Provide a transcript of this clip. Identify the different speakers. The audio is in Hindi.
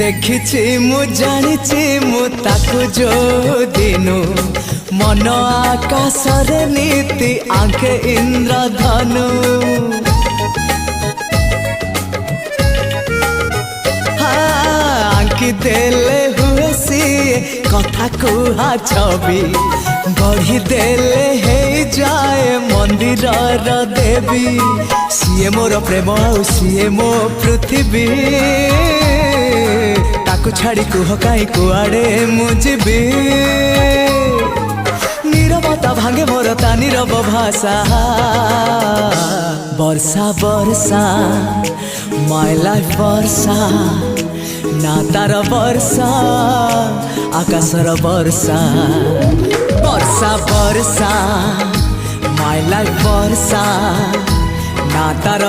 Speaker 1: देखिछि मु जानिछि मु ताकु जो दिनु मन आकाश रे नीति आंखे इंद्रधनु आंकी देले हुए सी कथा कुहा छवि गढ़ी देले हे जाए मंदिर देवी सीए मोर प्रेम आउ सीए मो पृथ्वी ताकू छाड़ी कुह कहीं कुआड़े मुझी नीरवता भांगे मोर ता नीरव भाषा वर्षा वर्षा माय लाइफ वर्षा ना तार वर्षा आकाशर वर्षा वर्षा वर्षा माय लाइफ वर्षा ना तार